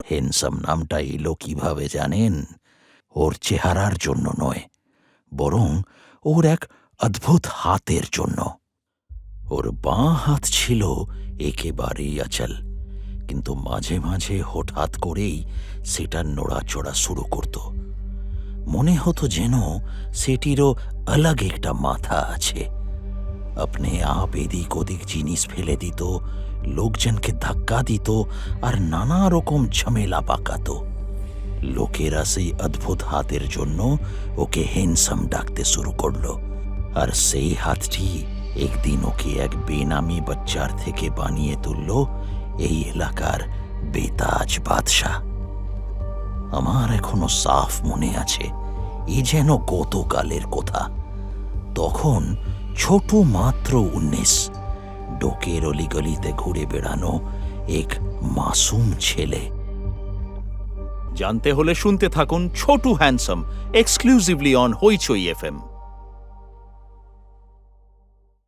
Handsome নামটা এলো কিভাবে জানেন? ওর চেহারার জন্য নয়, বরং ওর এক অদ্ভুত হাতের জন্য। ওর বাঁ হাত ছিল একেবারেই অচল, কিন্তু মাঝে মাঝে হঠাৎ করেই সেটা নড়াচড়া শুরু করত। মনে হতো যেন সেটিরও আলাগ একটা মাথা আছে। আপনি আপ এদিক ওদিক জিনিস ফেলে দিত, লোকজনকে ধাক্কা দিত, আর নানা রকম ঝামেলা পাকাতো। লোকেরা সেই অদ্ভুত হাতের জন্য ওকে হ্যান্ডসাম ডাকতে শুরু করলো। আর সেই হাতটি একদিন ওকে এক বেনামি বাচ্চার থেকে বানিয়ে তুলল এই এলাকার বেতাজ বাদশা। আমার এখনো সাফ মনে আছে, এ যেন গতকালের কথা। তখন ছোট মাত্র 19, ডোকের অলিগলিতে ঘুরে বেড়ানো এক মাসুম ছেলে। জানতে হলে শুনতে থাকুন Chhotu handsome, exclusively on Hoichoi FM।